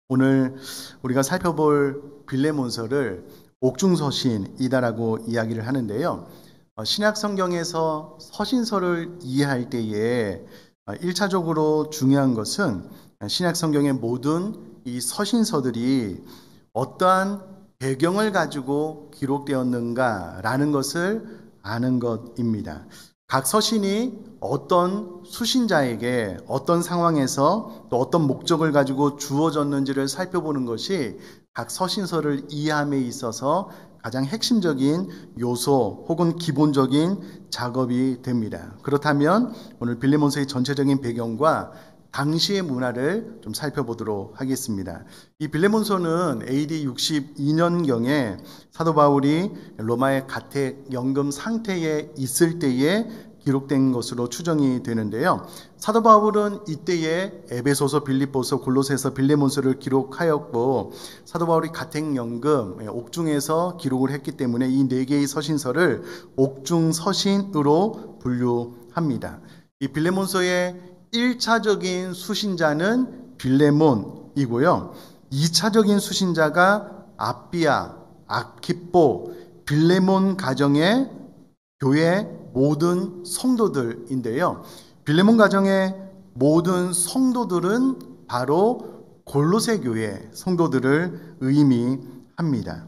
오늘 우리가 살펴볼 빌레몬서를 옥중서신이다라고 이야기를 하는데요. 신약 성경에서 서신서를 이해할 때에 1차적으로 중요한 것은 신약 성경의 모든 이 서신서들이 어떠한 배경을 가지고 기록되었는가라는 것을 아는 것입니다. 각 서신이 어떤 수신자에게 어떤 상황에서 또 어떤 목적을 가지고 주어졌는지를 살펴보는 것이 각 서신서를 이해함에 있어서 가장 핵심적인 요소 혹은 기본적인 작업이 됩니다. 그렇다면 오늘 빌레몬서의 전체적인 배경과 당시의 문화를 좀 살펴보도록 하겠습니다. 이 빌레몬서는 AD 62년경에 사도 바울이 로마의 가택 연금 상태에 있을 때에 기록된 것으로 추정이 되는데요. 사도 바울은 이때에 에베소서, 빌립보서, 골로새서, 빌레몬서를 기록하였고 사도 바울이 가택연금 옥중에서 기록을 했기 때문에 이 네 개의 서신서를 옥중서신으로 분류합니다. 이 빌레몬서의 1차적인 수신자는 빌레몬이고요. 2차적인 수신자가 아비아, 아키포, 빌레몬 가정의 교회 모든 성도들인데요. 빌레몬 가정의 모든 성도들은 바로 골로새 교회 성도들을 의미합니다.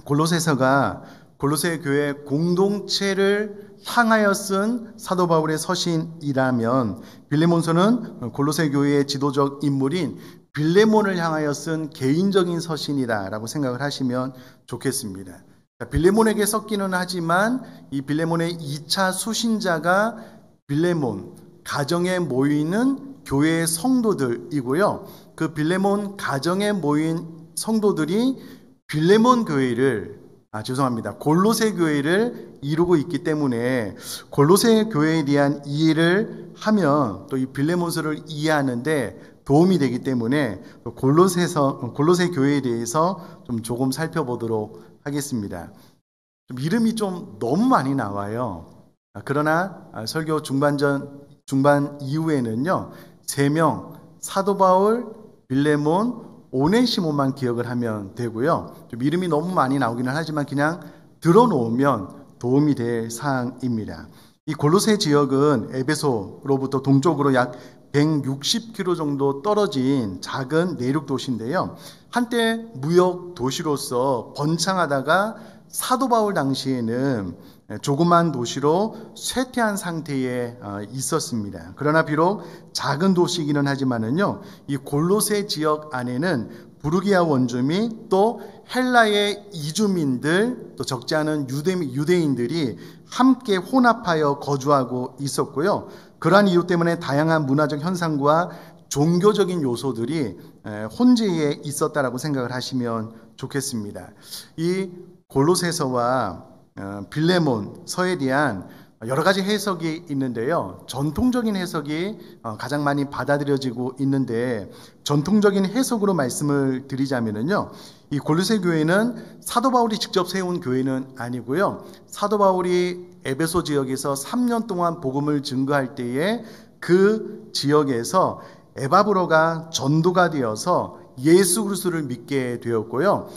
골로새서가 골로새 교회 공동체를 향하여 쓴 사도 바울의 서신이라면 빌레몬서는 골로새 교회의 지도적 인물인 빌레몬을 향하여 쓴 개인적인 서신이다라고 생각을 하시면 좋겠습니다. 빌레몬에게 썼기는 하지만 이 빌레몬의 2차 수신자가 빌레몬 가정에 모이는 교회의 성도들이고요. 그 빌레몬 가정에 모인 성도들이 빌레몬 교회를 골로새 교회를 이루고 있기 때문에 골로새 교회에 대한 이해를 하면 또 이 빌레몬서를 이해하는데 도움이 되기 때문에 골로새 교회에 대해서 조금 살펴보도록 하겠습니다. 이름이 좀 너무 많이 나와요. 그러나 설교 중반 이후에는요, 3명 사도 바울, 빌레몬, 오네시모만 기억을 하면 되고요. 이름이 너무 많이 나오기는 하지만 그냥 들어놓으면 도움이 될 사항입니다. 이 골로새 지역은 에베소로부터 동쪽으로 약 160km 정도 떨어진 작은 내륙 도시인데요. 한때 무역 도시로서 번창하다가 사도 바울 당시에는 조그만 도시로 쇠퇴한 상태에 있었습니다. 그러나 비록 작은 도시이기는 하지만은요, 이 골로새 지역 안에는 부르기아 원주민 또 헬라의 이주민들 또 적지 않은 유대인들이 함께 혼합하여 거주하고 있었고요. 그러한 이유 때문에 다양한 문화적 현상과 종교적인 요소들이 혼재해 있었다라고 생각을 하시면 좋겠습니다. 이 골로새서와 빌레몬서에 대한 여러 가지 해석이 있는데요. 전통적인 해석이 가장 많이 받아들여지고 있는데 전통적인 해석으로 말씀을 드리자면요. 이 골로새 교회는 사도 바울이 직접 세운 교회는 아니고요. 사도 바울이 에베소 지역에서 3년 동안 복음을 증거할 때에 그 지역에서 에바브로가 전도가 되어서 예수 그리스도를 믿게 되었고요.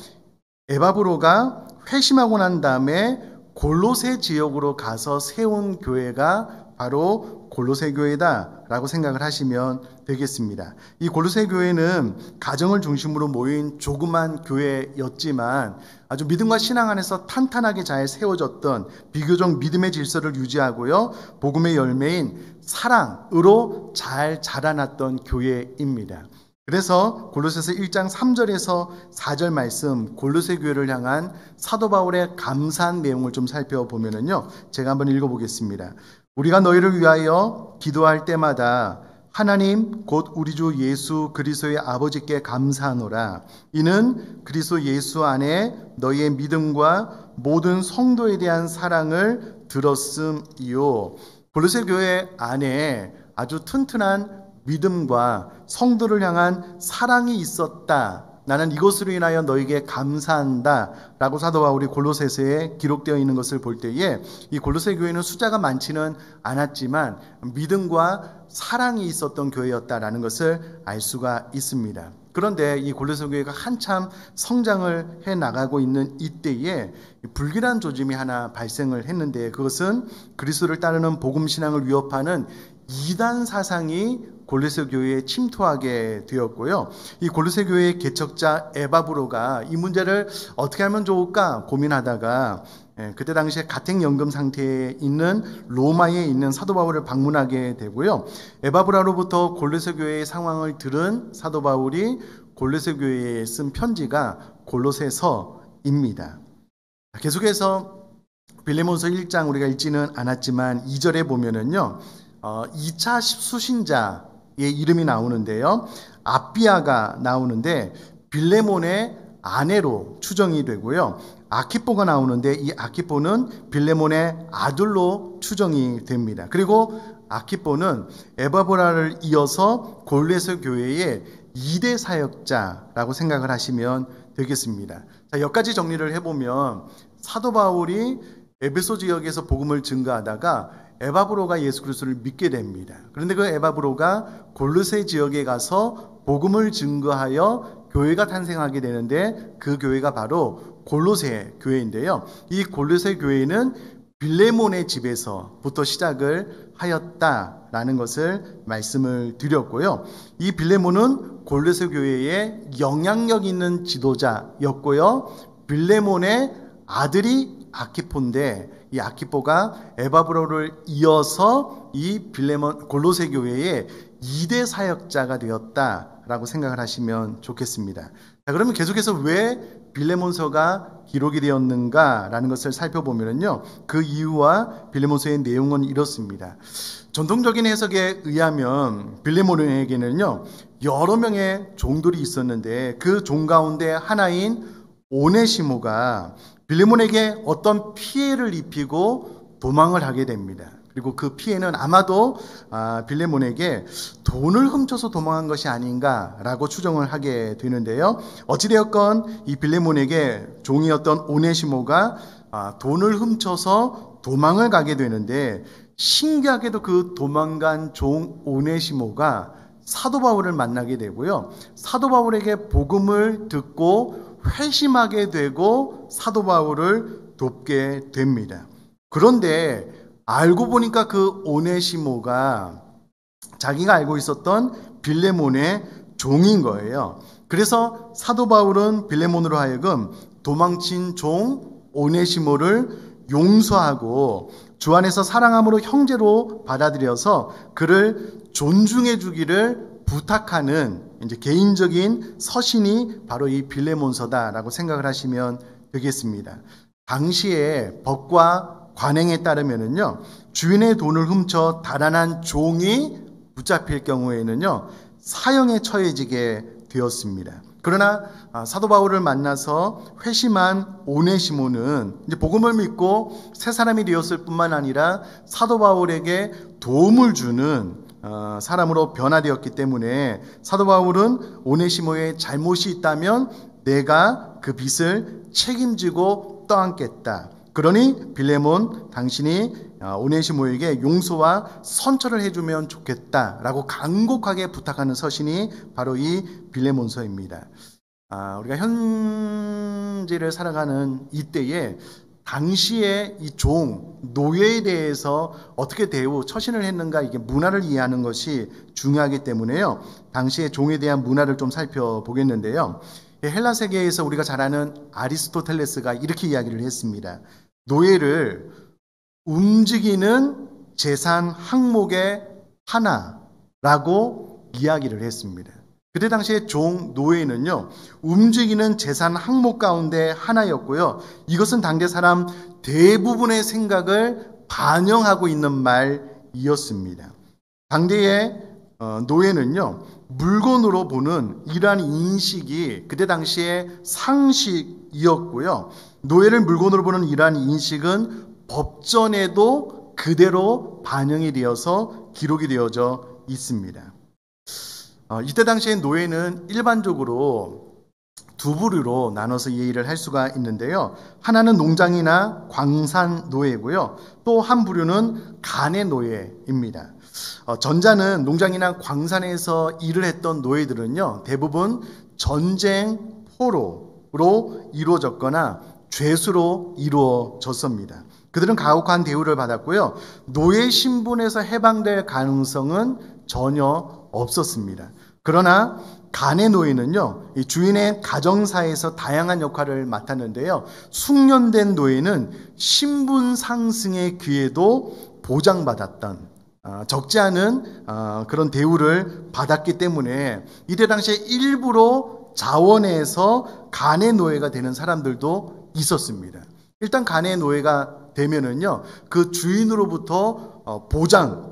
에바브로가 회심하고 난 다음에 골로새 지역으로 가서 세운 교회가 바로 골로새 교회다라고 생각을 하시면 되겠습니다. 이 골로새 교회는 가정을 중심으로 모인 조그만 교회였지만 아주 믿음과 신앙 안에서 탄탄하게 잘 세워졌던 비교적 믿음의 질서를 유지하고요. 복음의 열매인 사랑으로 잘 자라났던 교회입니다. 그래서 골로새서 1장 3절에서 4절 말씀 골로새 교회를 향한 사도 바울의 감사한 내용을 좀 살펴보면요. 제가 한번 읽어보겠습니다. 우리가 너희를 위하여 기도할 때마다 하나님 곧 우리 주 예수 그리스도의 아버지께 감사하노라. 이는 그리스도 예수 안에 너희의 믿음과 모든 성도에 대한 사랑을 들었음이요. 골로새 교회 안에 아주 튼튼한 믿음과 성도를 향한 사랑이 있었다. 나는 이것으로 인하여 너에게 감사한다 라고 사도 바울이 골로새서에 기록되어 있는 것을 볼 때에 이 골로새 교회는 숫자가 많지는 않았지만 믿음과 사랑이 있었던 교회였다라는 것을 알 수가 있습니다. 그런데 이 골로새 교회가 한참 성장을 해 나가고 있는 이때에 불길한 조짐이 하나 발생을 했는데, 그것은 그리스도를 따르는 복음 신앙을 위협하는 이단 사상이 골로새 교회에 침투하게 되었고요. 이 골로새 교회의 개척자 에바브로가 이 문제를 어떻게 하면 좋을까 고민하다가 그때 당시에 가택연금 상태에 있는 로마에 있는 사도 바울을 방문하게 되고요. 에바브라로부터 골로새 교회의 상황을 들은 사도 바울이 골로새 교회에 쓴 편지가 골로새서입니다. 계속해서 빌레몬서 1장 우리가 읽지는 않았지만 2절에 보면은요, 2차 수신자의 이름이 나오는데요, 아비아가 나오는데 빌레몬의 아내로 추정이 되고요, 아키뽀가 나오는데 이 아키뽀는 빌레몬의 아들로 추정이 됩니다. 그리고 아키뽀는 에바브라를 이어서 골로새 교회의 2대 사역자라고 생각을 하시면 되겠습니다. 자, 여기까지 정리를 해보면 사도 바울이 에베소 지역에서 복음을 증거하다가 에바브로가 예수 그리스도를 믿게 됩니다. 그런데 그 에바브로가 골로새 지역에 가서 복음을 증거하여 교회가 탄생하게 되는데, 그 교회가 바로 골로새 교회인데요. 이 골로새 교회는 빌레몬의 집에서부터 시작을 하였다라는 것을 말씀을 드렸고요. 이 빌레몬은 골로새 교회의 영향력 있는 지도자였고요. 빌레몬의 아들이 아키포인데, 이 아키포가 에바브로를 이어서 이 빌레몬 골로새 교회의 2대 사역자가 되었다라고 생각을 하시면 좋겠습니다. 자, 그러면 계속해서 왜 빌레몬서가 기록이 되었는가라는 것을 살펴보면요, 그 이유와 빌레몬서의 내용은 이렇습니다. 전통적인 해석에 의하면 빌레몬에게는요, 여러 명의 종들이 있었는데 그 종 가운데 하나인 오네시모가 빌레몬에게 어떤 피해를 입히고 도망을 하게 됩니다. 그리고 그 피해는 아마도 빌레몬에게 돈을 훔쳐서 도망한 것이 아닌가라고 추정을 하게 되는데요. 어찌되었건 이 빌레몬에게 종이었던 오네시모가 돈을 훔쳐서 도망을 가게 되는데, 신기하게도 그 도망간 종 오네시모가 사도 바울을 만나게 되고요. 사도 바울에게 복음을 듣고 회심하게 되고 사도 바울을 돕게 됩니다. 그런데 알고 보니까 그 오네시모가 자기가 알고 있었던 빌레몬의 종인 거예요. 그래서 사도 바울은 빌레몬으로 하여금 도망친 종 오네시모를 용서하고 주 안에서 사랑함으로 형제로 받아들여서 그를 존중해 주기를 부탁하는 이제 개인적인 서신이 바로 이 빌레몬서다라고 생각을 하시면 되겠습니다. 당시의 법과 관행에 따르면은요, 주인의 돈을 훔쳐 달아난 종이 붙잡힐 경우에는요, 사형에 처해지게 되었습니다. 그러나 사도 바울을 만나서 회심한 오네시모는 이제 복음을 믿고 새 사람이 되었을 뿐만 아니라 사도 바울에게 도움을 주는 사람으로 변화되었기 때문에 사도 바울은 오네시모의 잘못이 있다면 내가 그 빚을 책임지고 떠안겠다. 그러니 빌레몬, 당신이 오네시모에게 용서와 선처를 해주면 좋겠다라고 간곡하게 부탁하는 서신이 바로 이 빌레몬서입니다. 우리가 현재를 살아가는 이때에 당시에 이 종, 노예에 대해서 어떻게 대우, 처신을 했는가, 이게 문화를 이해하는 것이 중요하기 때문에요. 당시의 종에 대한 문화를 좀 살펴보겠는데요. 헬라 세계에서 우리가 잘 아는 아리스토텔레스가 이렇게 이야기를 했습니다. 노예를 움직이는 재산 항목의 하나라고 이야기를 했습니다. 그때 당시에 종, 노예는요, 움직이는 재산 항목 가운데 하나였고요. 이것은 당대 사람 대부분의 생각을 반영하고 있는 말이었습니다. 당대의 노예는요, 물건으로 보는 이러한 인식이 그때 당시에 상식이었고요. 노예를 물건으로 보는 이러한 인식은 법전에도 그대로 반영이 되어서 기록이 되어져 있습니다. 이때 당시에 노예는 일반적으로 두 부류로 나눠서 이해를 할 수가 있는데요. 하나는 농장이나 광산 노예고요. 또 한 부류는 간의 노예입니다. 전자는 농장이나 광산에서 일을 했던 노예들은요, 대부분 전쟁, 포로로 이루어졌거나 죄수로 이루어졌습니다. 그들은 가혹한 대우를 받았고요. 노예 신분에서 해방될 가능성은 전혀 없었습니다. 그러나 간의 노예는요, 이 주인의 가정사에서 다양한 역할을 맡았는데요. 숙련된 노예는 신분 상승의 기회도 보장받았던 적지 않은 그런 대우를 받았기 때문에 이때 당시에 일부러 자원에서 간의 노예가 되는 사람들도 있었습니다. 일단 간의 노예가 되면은요, 그 주인으로부터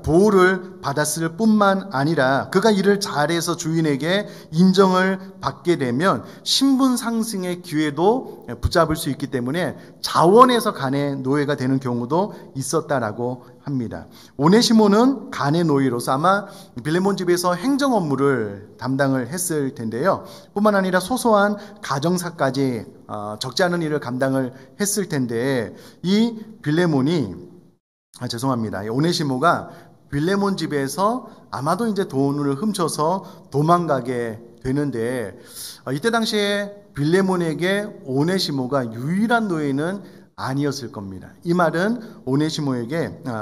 보호를 받았을 뿐만 아니라 그가 일을 잘해서 주인에게 인정을 받게 되면 신분 상승의 기회도 붙잡을 수 있기 때문에 자원에서 간의 노예가 되는 경우도 있었다라고 합니다. 오네시모는 간의 노예로서 아마 빌레몬 집에서 행정 업무를 담당을 했을 텐데요. 뿐만 아니라 소소한 가정사까지 적지 않은 일을 감당을 했을 텐데 이 빌레몬이 오네시모가 빌레몬 집에서 아마도 이제 돈을 훔쳐서 도망가게 되는데 이때 당시에 빌레몬에게 오네시모가 유일한 노예는 아니었을 겁니다. 이 말은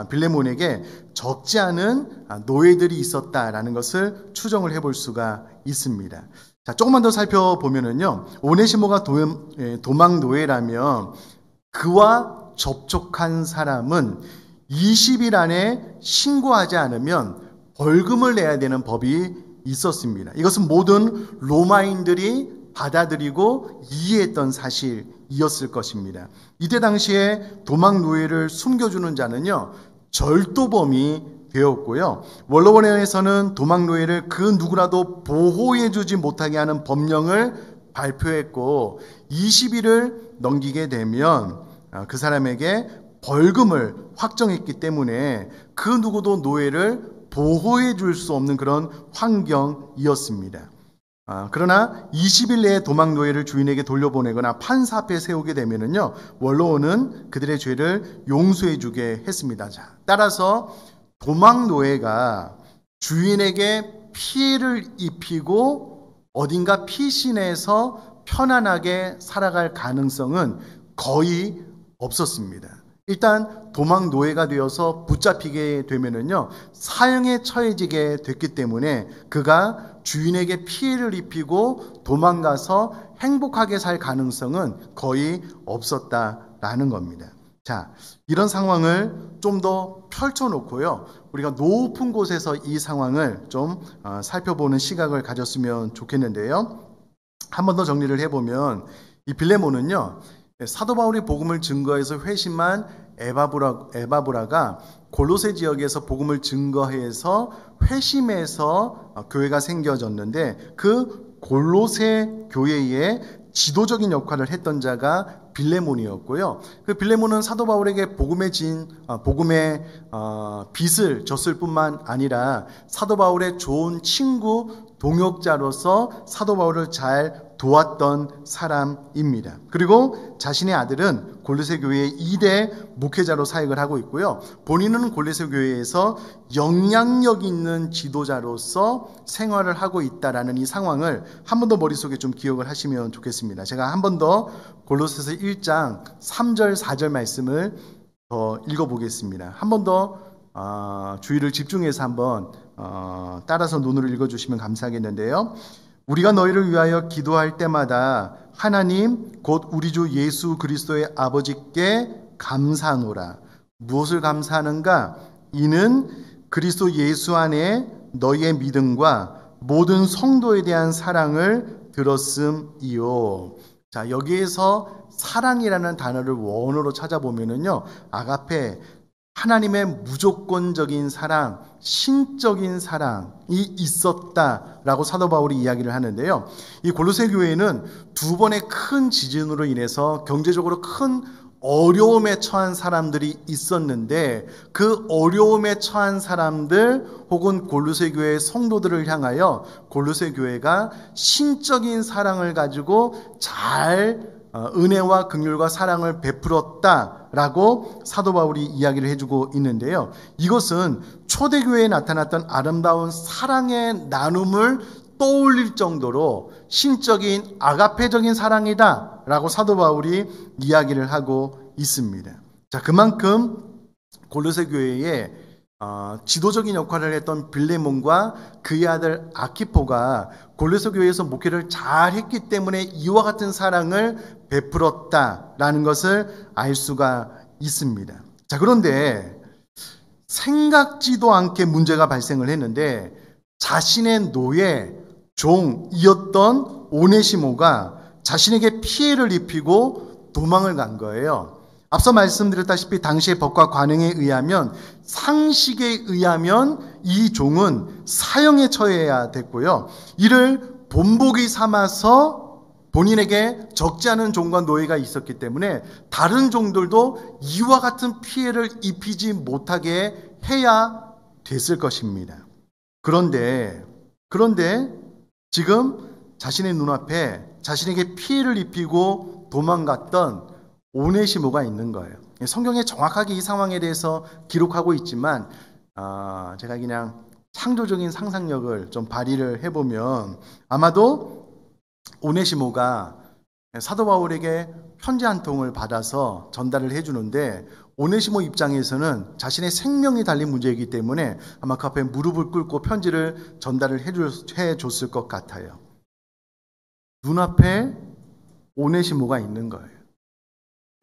빌레몬에게 적지 않은 노예들이 있었다라는 것을 추정을 해볼 수가 있습니다. 자, 조금만 더 살펴보면은요, 오네시모가 도망 노예라면 그와 접촉한 사람은 20일 안에 신고하지 않으면 벌금을 내야 되는 법이 있었습니다. 이것은 모든 로마인들이 받아들이고 이해했던 사실이었을 것입니다. 이때 당시에 도망 노예를 숨겨주는 자는요, 절도범이 되었고요. 원로원에서는 도망 노예를 그 누구라도 보호해주지 못하게 하는 법령을 발표했고 20일을 넘기게 되면 그 사람에게 벌금을 확정했기 때문에 그 누구도 노예를 보호해 줄 수 없는 그런 환경이었습니다. 그러나 20일 내에 도망 노예를 주인에게 돌려보내거나 판사 앞에 세우게 되면은요, 원로원은 그들의 죄를 용서해 주게 했습니다. 자, 따라서 도망 노예가 주인에게 피해를 입히고 어딘가 피신해서 편안하게 살아갈 가능성은 거의 없었습니다. 일단 도망 노예가 되어서 붙잡히게 되면은요, 사형에 처해지게 됐기 때문에 그가 주인에게 피해를 입히고 도망가서 행복하게 살 가능성은 거의 없었다라는 겁니다. 자, 이런 상황을 좀 더 펼쳐놓고요, 우리가 높은 곳에서 이 상황을 좀 살펴보는 시각을 가졌으면 좋겠는데요. 한 번 더 정리를 해보면 이 빌레몬은요, 사도 바울이 복음을 증거해서 회심한 에바브라가 골로새 지역에서 복음을 증거해서 회심해서 교회가 생겨졌는데 그 골로새 교회의 지도적인 역할을 했던 자가 빌레몬이었고요. 그 빌레몬은 사도 바울에게 복음의 빚을 졌을 뿐만 아니라 사도 바울의 좋은 친구, 동역자로서 사도 바울을 잘 도왔던 사람입니다. 그리고 자신의 아들은 골로새 교회의 2대 목회자로 사역을 하고 있고요. 본인은 골로새 교회에서 영향력 있는 지도자로서 생활을 하고 있다라는 이 상황을 한 번 더 머릿속에 좀 기억을 하시면 좋겠습니다. 제가 한 번 더 골로새서 1장 3절 4절 말씀을 더 읽어보겠습니다. 한 번 더 주의를 집중해서 한번 따라서 눈으로 읽어주시면 감사하겠는데요. 우리가 너희를 위하여 기도할 때마다 하나님 곧 우리 주 예수 그리스도의 아버지께 감사하노라. 무엇을 감사하는가? 이는 그리스도 예수 안에 너희의 믿음과 모든 성도에 대한 사랑을 들었음이요. 자, 여기에서 사랑이라는 단어를 원어로 찾아보면은요, 아가페, 하나님의 무조건적인 사랑, 신적인 사랑이 있었다라고 사도 바울이 이야기를 하는데요. 이 골로새 교회는 두 번의 큰 지진으로 인해서 경제적으로 큰 어려움에 처한 사람들이 있었는데 그 어려움에 처한 사람들 혹은 골로새 교회의 성도들을 향하여 골로새 교회가 신적인 사랑을 가지고 잘 은혜와 긍휼과 사랑을 베풀었다라고 사도 바울이 이야기를 해주고 있는데요. 이것은 초대교회에 나타났던 아름다운 사랑의 나눔을 떠올릴 정도로 신적인 아가페적인 사랑이다 라고 사도 바울이 이야기를 하고 있습니다. 자, 그만큼 골로새 교회에 지도적인 역할을 했던 빌레몬과 그의 아들 아키포가 골로새 교회에서 목회를 잘 했기 때문에 이와 같은 사랑을 베풀었다라는 것을 알 수가 있습니다. 자, 그런데 생각지도 않게 문제가 발생을 했는데 자신의 노예, 종이었던 오네시모가 자신에게 피해를 입히고 도망을 간 거예요. 앞서 말씀드렸다시피 당시의 법과 관행에 의하면, 상식에 의하면 이 종은 사형에 처해야 됐고요. 이를 본보기 삼아서 본인에게 적지 않은 종과 노예가 있었기 때문에 다른 종들도 이와 같은 피해를 입히지 못하게 해야 됐을 것입니다. 그런데 지금 자신의 눈앞에 자신에게 피해를 입히고 도망갔던 오네시모가 있는 거예요. 성경에 정확하게 이 상황에 대해서 기록하고 있지만 제가 그냥 창조적인 상상력을 좀 발휘를 해보면 아마도 오네시모가 사도 바울에게 편지 한 통을 받아서 전달을 해주는데 오네시모 입장에서는 자신의 생명이 달린 문제이기 때문에 아마 그 앞에 무릎을 꿇고 편지를 전달을 해줬을 것 같아요. 눈앞에 오네시모가 있는 거예요.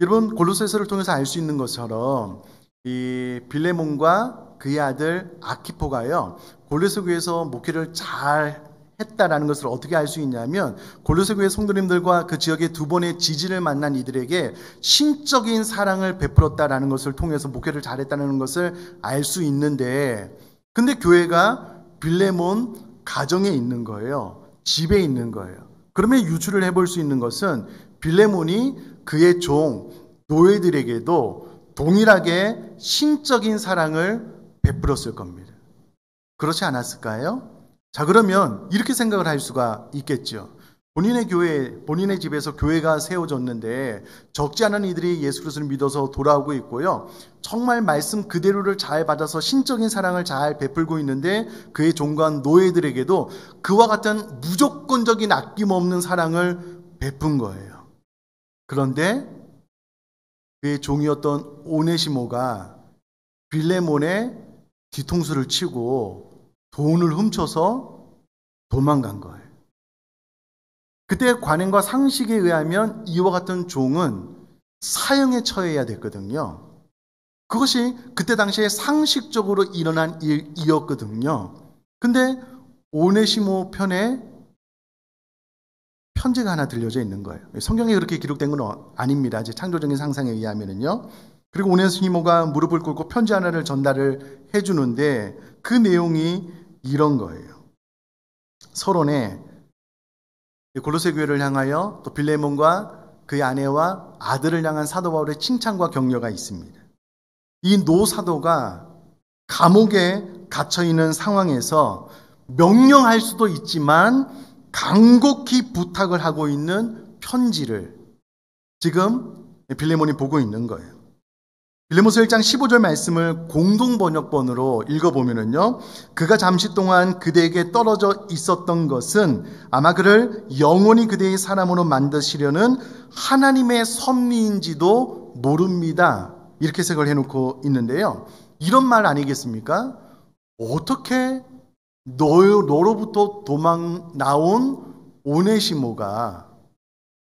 여러분, 골로새서를 통해서 알 수 있는 것처럼 이 빌레몬과 그의 아들 아키포가요, 골로새 교회에서 목회를 잘 했다라는 것을 어떻게 알 수 있냐면 골로새 교회 성도님들과 그 지역의 두 번의 지진을 만난 이들에게 신적인 사랑을 베풀었다라는 것을 통해서 목회를 잘했다는 것을 알 수 있는데, 근데 교회가 빌레몬 가정에 있는 거예요. 집에 있는 거예요. 그러면 유추를 해볼 수 있는 것은 빌레몬이 그의 종 노예들에게도 동일하게 신적인 사랑을 베풀었을 겁니다. 그렇지 않았을까요? 자, 그러면 이렇게 생각을 할 수가 있겠죠. 본인의 교회, 본인의 집에서 교회가 세워졌는데 적지 않은 이들이 예수 그리스도를 믿어서 돌아오고 있고요. 정말 말씀 그대로를 잘 받아서 신적인 사랑을 잘 베풀고 있는데 그의 종과 노예들에게도 그와 같은 무조건적인 아낌없는 사랑을 베푼 거예요. 그런데 그의 종이었던 오네시모가 빌레몬의 뒤통수를 치고 돈을 훔쳐서 도망간 거예요. 그때 관행과 상식에 의하면 이와 같은 종은 사형에 처해야 됐거든요. 그것이 그때 당시에 상식적으로 일어난 일이었거든요. 근데 오네시모 편에 편지가 하나 들려져 있는 거예요. 성경에 그렇게 기록된 건 아닙니다. 제 창조적인 상상에 의하면은요. 그리고 오네시모가 무릎을 꿇고 편지 하나를 전달을 해주는데 그 내용이 이런 거예요. 서론에 골로새 교회를 향하여 또 빌레몬과 그의 아내와 아들을 향한 사도 바울의 칭찬과 격려가 있습니다. 이 노 사도가 감옥에 갇혀 있는 상황에서 명령할 수도 있지만 간곡히 부탁을 하고 있는 편지를 지금 빌레몬이 보고 있는 거예요. 빌레몬서 1장 15절 말씀을 공동번역본으로 읽어보면요, 그가 잠시 동안 그대에게 떨어져 있었던 것은 아마 그를 영원히 그대의 사람으로 만드시려는 하나님의 섭리인지도 모릅니다. 이렇게 해석을 해놓고 있는데요, 이런 말 아니겠습니까? 어떻게 너로부터 도망 나온 오네시모가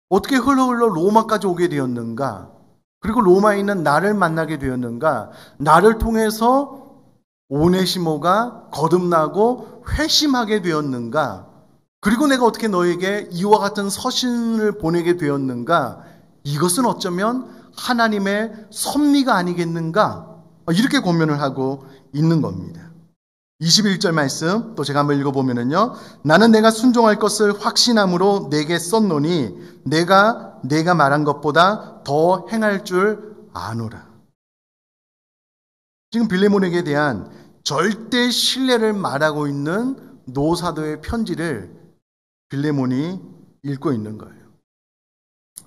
어떻게 흘러 로마까지 오게 되었는가? 그리고 로마에 있는 나를 만나게 되었는가? 나를 통해서 오네시모가 거듭나고 회심하게 되었는가? 그리고 내가 어떻게 너에게 이와 같은 서신을 보내게 되었는가? 이것은 어쩌면 하나님의 섭리가 아니겠는가? 이렇게 고민을 하고 있는 겁니다. 21절 말씀 또 제가 한번 읽어보면요, 나는 내가 순종할 것을 확신함으로 내게 썼노니 내가 말한 것보다 더 행할 줄 아노라. 지금 빌레몬에게 대한 절대 신뢰를 말하고 있는 노사도의 편지를 빌레몬이 읽고 있는 거예요.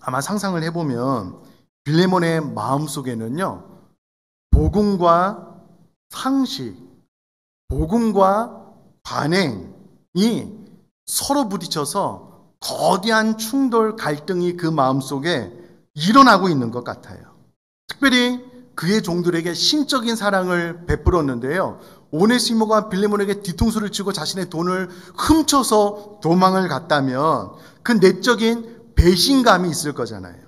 아마 상상을 해보면 빌레몬의 마음속에는요, 복음과 상식, 복음과 관행이 서로 부딪혀서 거대한 충돌, 갈등이 그 마음속에 일어나고 있는 것 같아요. 특별히 그의 종들에게 신적인 사랑을 베풀었는데요. 오네시모가 빌레몬에게 뒤통수를 치고 자신의 돈을 훔쳐서 도망을 갔다면 그 내적인 배신감이 있을 거잖아요.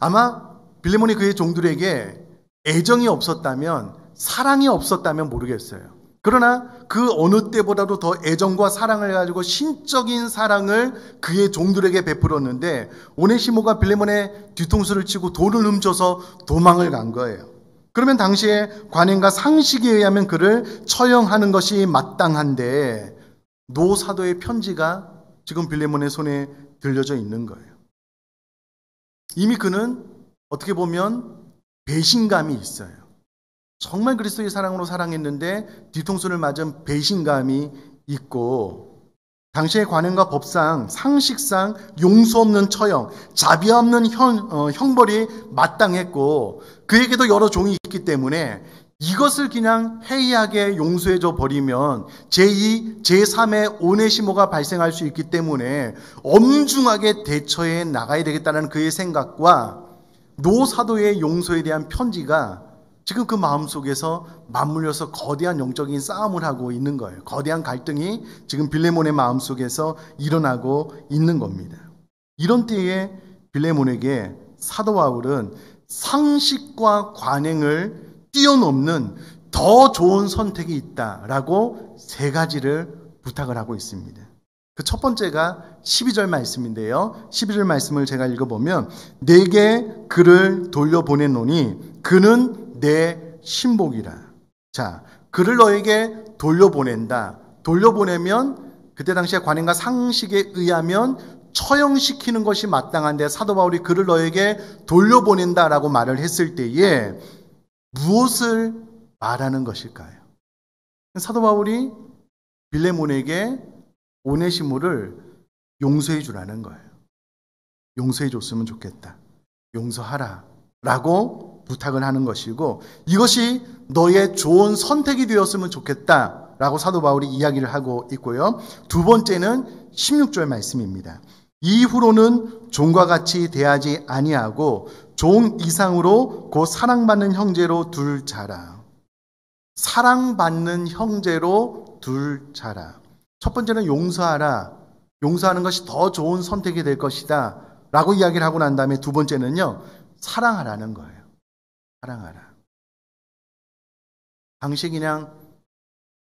아마 빌레몬이 그의 종들에게 애정이 없었다면, 사랑이 없었다면 모르겠어요. 그러나 그 어느 때보다도 더 애정과 사랑을 가지고 신적인 사랑을 그의 종들에게 베풀었는데 오네시모가 빌레몬의 뒤통수를 치고 돈을 훔쳐서 도망을 간 거예요. 그러면 당시에 관행과 상식에 의하면 그를 처형하는 것이 마땅한데 노 사도의 편지가 지금 빌레몬의 손에 들려져 있는 거예요. 이미 그는 어떻게 보면 배신감이 있어요. 정말 그리스도의 사랑으로 사랑했는데 뒤통수를 맞은 배신감이 있고 당시의 관행과 법상, 상식상 용서 없는 처형, 자비 없는 형벌이 마땅했고 그에게도 여러 종이 있기 때문에 이것을 그냥 해이하게 용서해줘 버리면 제2, 제3의 오네시모가 발생할 수 있기 때문에 엄중하게 대처해 나가야 되겠다는 그의 생각과 노 사도의 용서에 대한 편지가 지금 그 마음속에서 맞물려서 거대한 영적인 싸움을 하고 있는 거예요. 거대한 갈등이 지금 빌레몬의 마음속에서 일어나고 있는 겁니다. 이런 때에 빌레몬에게 사도 바울은 상식과 관행을 뛰어넘는 더 좋은 선택이 있다라고 세 가지를 부탁을 하고 있습니다. 그 첫 번째가 12절 말씀인데요. 12절 말씀을 제가 읽어보면 내게 그를 돌려보내노니 그는 내 신복이라. 자, 그를 너에게 돌려보낸다. 돌려보내면 그때 당시에 관행과 상식에 의하면 처형시키는 것이 마땅한데 사도 바울이 그를 너에게 돌려보낸다라고 말을 했을 때에 무엇을 말하는 것일까요? 사도 바울이 빌레몬에게 오네시모를 용서해 주라는 거예요. 용서해 줬으면 좋겠다. 용서하라. 라고 부탁을 하는 것이고 이것이 너의 좋은 선택이 되었으면 좋겠다. 라고 사도 바울이 이야기를 하고 있고요. 두 번째는 16절 말씀입니다. 이후로는 종과 같이 대하지 아니하고 종 이상으로 곧 사랑받는 형제로 둘 자라. 사랑받는 형제로 둘 자라. 첫 번째는 용서하라. 용서하는 것이 더 좋은 선택이 될 것이다. 라고 이야기를 하고 난 다음에 두 번째는요. 사랑하라는 거예요. 사랑하라. 당시 그냥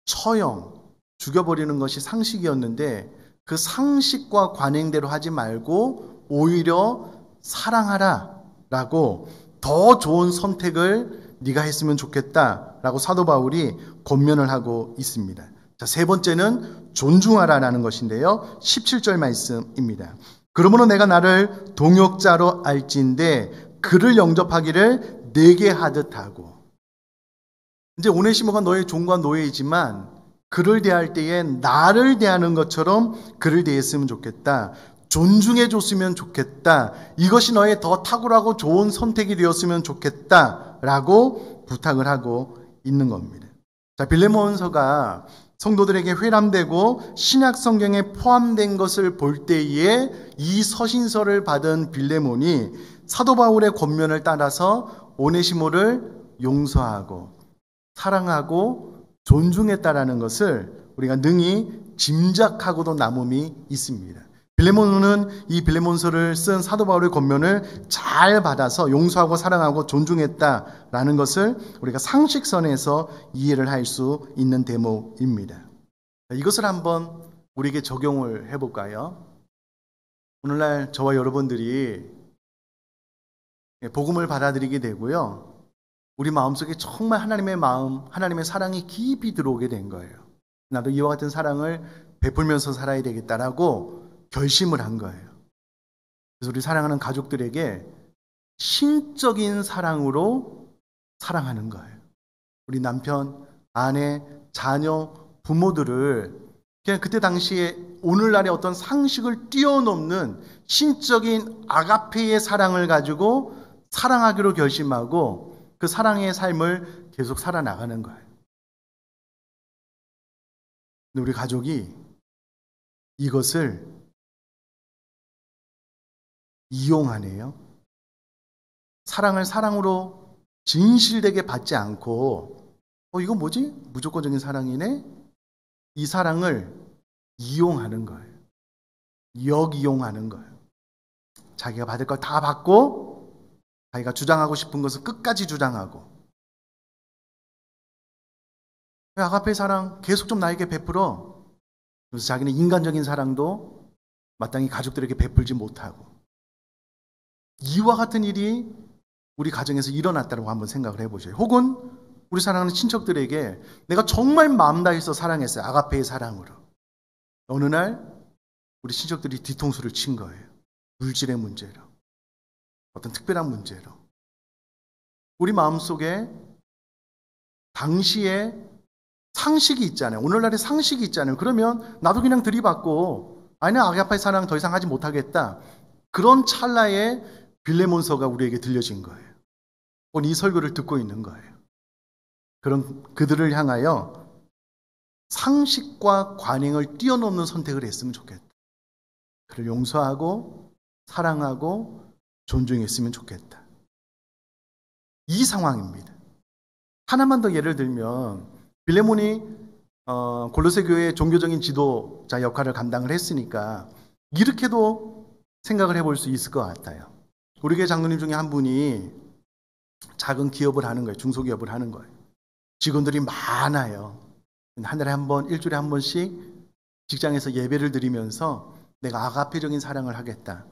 처형, 죽여버리는 것이 상식이었는데 그 상식과 관행대로 하지 말고 오히려 사랑하라 라고 더 좋은 선택을 네가 했으면 좋겠다 라고 사도 바울이 권면을 하고 있습니다. 자, 세 번째는 존중하라라는 것인데요. 17절 말씀입니다. 그러므로 내가 나를 동역자로 알진대 그를 영접하기를 내게 하듯 하고. 이제 오네시모가 너의 종과 노예이지만 그를 대할 때에 나를 대하는 것처럼 그를 대했으면 좋겠다. 존중해 줬으면 좋겠다. 이것이 너의 더 탁월하고 좋은 선택이 되었으면 좋겠다. 라고 부탁을 하고 있는 겁니다. 자, 빌레몬서가 성도들에게 회람되고 신약 성경에 포함된 것을 볼 때에 이 서신서를 받은 빌레몬이 사도 바울의 권면을 따라서 오네시모를 용서하고 사랑하고 존중했다라는 것을 우리가 능히 짐작하고도 남음이 있습니다. 빌레몬은 이 빌레몬서를 쓴 사도 바울의 권면을 잘 받아서 용서하고 사랑하고 존중했다라는 것을 우리가 상식선에서 이해를 할 수 있는 대목입니다. 이것을 한번 우리에게 적용을 해볼까요? 오늘날 저와 여러분들이 복음을 받아들이게 되고요. 우리 마음속에 정말 하나님의 마음, 하나님의 사랑이 깊이 들어오게 된 거예요. 나도 이와 같은 사랑을 베풀면서 살아야 되겠다라고 결심을 한 거예요. 그래서 우리 사랑하는 가족들에게 신적인 사랑으로 사랑하는 거예요. 우리 남편, 아내, 자녀, 부모들을 그냥 그때 당시에 오늘날의 어떤 상식을 뛰어넘는 신적인 아가페의 사랑을 가지고 사랑하기로 결심하고 그 사랑의 삶을 계속 살아나가는 거예요. 근데 우리 가족이 이것을 이용하네요. 사랑을 사랑으로 진실되게 받지 않고 이거 뭐지? 무조건적인 사랑이네? 이 사랑을 이용하는 거예요. 역이용하는 거예요. 자기가 받을 걸 다 받고 자기가 주장하고 싶은 것을 끝까지 주장하고 아가페 사랑 계속 좀 나에게 베풀어. 그래서 자기는 인간적인 사랑도 마땅히 가족들에게 베풀지 못하고 이와 같은 일이 우리 가정에서 일어났다고 한번 생각을 해보세요. 혹은 우리 사랑하는 친척들에게 내가 정말 마음 다해서 사랑했어요. 아가페의 사랑으로. 어느 날 우리 친척들이 뒤통수를 친 거예요. 물질의 문제로. 어떤 특별한 문제로. 우리 마음속에 당시에 상식이 있잖아요. 오늘날의 상식이 있잖아요. 그러면 나도 그냥 들이받고 아니 아가페의 사랑 더 이상 하지 못하겠다. 그런 찰나에 빌레몬서가 우리에게 들려진 거예요. 오늘 이 설교를 듣고 있는 거예요. 그런 그들을 향하여 상식과 관행을 뛰어넘는 선택을 했으면 좋겠다. 그를 용서하고 사랑하고 존중했으면 좋겠다. 이 상황입니다. 하나만 더 예를 들면 빌레몬이 골로새 교회의 종교적인 지도자 역할을 감당을 했으니까 이렇게도 생각을 해볼 수 있을 것 같아요. 우리 교회 장로님 중에 한 분이 작은 기업을 하는 거예요. 중소기업을 하는 거예요. 직원들이 많아요. 한 달에 한 번, 일주일에 한 번씩 직장에서 예배를 드리면서 내가 아가페적인 사랑을 하겠다.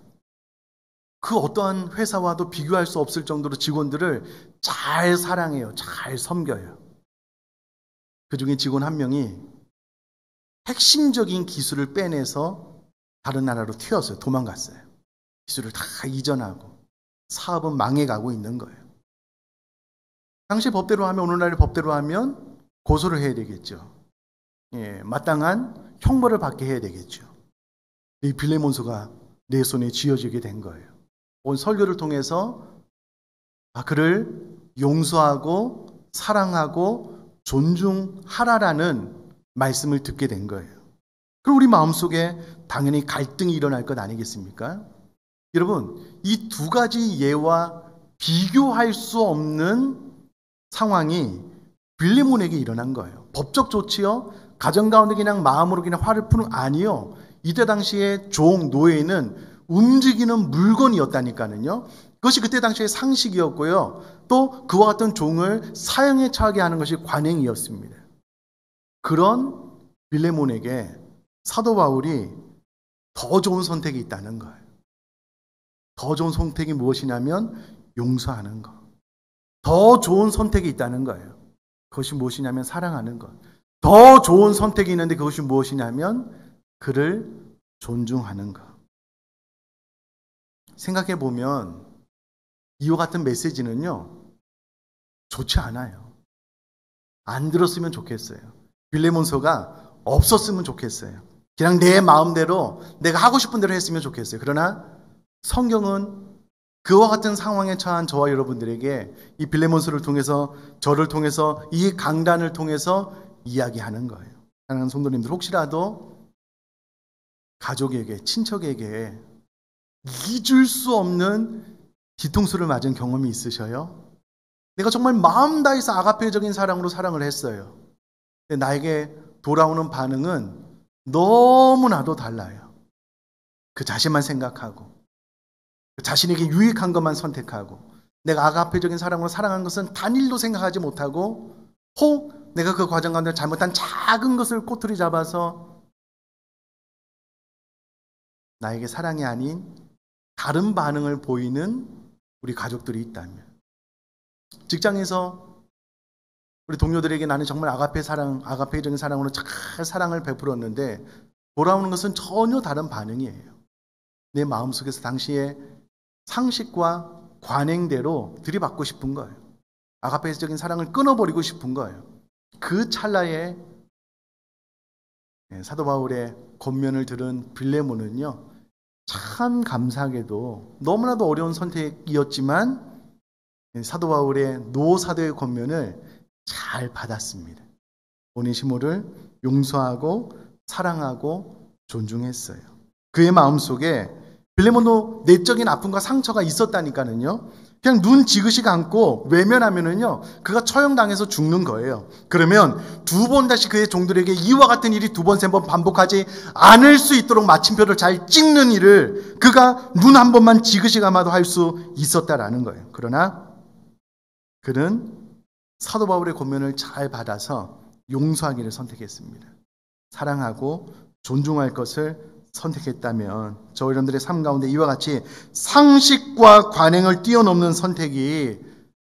그 어떠한 회사와도 비교할 수 없을 정도로 직원들을 잘 사랑해요. 잘 섬겨요. 그 중에 직원 한 명이 핵심적인 기술을 빼내서 다른 나라로 튀었어요. 도망갔어요. 기술을 다 이전하고 사업은 망해가고 있는 거예요. 당시 법대로 하면 오늘날의 법대로 하면 고소를 해야 되겠죠. 마땅한 형벌을 받게 해야 되겠죠. 이 빌레몬서가 내 손에 쥐어지게 된 거예요. 오늘 설교를 통해서 그를 용서하고 사랑하고 존중하라라는 말씀을 듣게 된 거예요. 그럼 우리 마음속에 당연히 갈등이 일어날 것 아니겠습니까? 여러분, 이 두 가지 예와 비교할 수 없는 상황이 빌레몬에게 일어난 거예요. 법적 조치요? 가정 가운데 그냥 마음으로 그냥 화를 푸는 아니요. 이때 당시에 종, 노예는 움직이는 물건이었다니까는요. 그것이 그때 당시의 상식이었고요. 또 그와 같은 종을 사형에 처하게 하는 것이 관행이었습니다. 그런 빌레몬에게 사도 바울이 더 좋은 선택이 있다는 거예요. 더 좋은 선택이 무엇이냐면 용서하는 것. 더 좋은 선택이 있다는 거예요. 그것이 무엇이냐면 사랑하는 것. 더 좋은 선택이 있는데 그것이 무엇이냐면 그를 존중하는 것. 생각해 보면 이와 같은 메시지는요, 좋지 않아요. 안 들었으면 좋겠어요. 빌레몬서가 없었으면 좋겠어요. 그냥 내 마음대로 내가 하고 싶은 대로 했으면 좋겠어요. 그러나 성경은 그와 같은 상황에 처한 저와 여러분들에게 이 빌레몬서를 통해서 저를 통해서 이 강단을 통해서 이야기하는 거예요. 사랑하는 성도님들, 혹시라도 가족에게 친척에게 잊을 수 없는 뒤통수를 맞은 경험이 있으셔요? 내가 정말 마음 다해서 아가페적인 사랑으로 사랑을 했어요. 근데 나에게 돌아오는 반응은 너무나도 달라요. 그 자신만 생각하고 자신에게 유익한 것만 선택하고 내가 아가페적인 사랑으로 사랑한 것은 단일도 생각하지 못하고 혹 내가 그 과정 가운데 잘못한 작은 것을 꼬투리 잡아서 나에게 사랑이 아닌 다른 반응을 보이는 우리 가족들이 있다면 직장에서 우리 동료들에게 나는 정말 아가페적인 사랑으로 잘 사랑을 베풀었는데 돌아오는 것은 전혀 다른 반응이에요. 내 마음속에서 당시에 상식과 관행대로 들이받고 싶은 거예요. 아가페적인 사랑을 끊어버리고 싶은 거예요. 그 찰나에 사도 바울의 권면을 들은 빌레몬은요, 참 감사하게도 너무나도 어려운 선택이었지만 사도 바울의 노사도의 권면을 잘 받았습니다. 오네시모를 용서하고 사랑하고 존중했어요. 그의 마음속에 빌레몬도 내적인 아픔과 상처가 있었다니까는요. 그냥 눈 지그시 감고 외면하면은요, 그가 처형당해서 죽는 거예요. 그러면 두 번 다시 그의 종들에게 이와 같은 일이 두 번, 세 번 반복하지 않을 수 있도록 마침표를 잘 찍는 일을 그가 눈 한 번만 지그시 감아도 할 수 있었다라는 거예요. 그러나 그는 사도 바울의 권면을 잘 받아서 용서하기를 선택했습니다. 사랑하고 존중할 것을 선택했다면 저 여러분들의 삶 가운데 이와 같이 상식과 관행을 뛰어넘는 선택이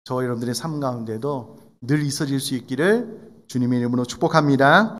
저 여러분들의 삶 가운데도 늘 있어질 수 있기를 주님의 이름으로 축복합니다.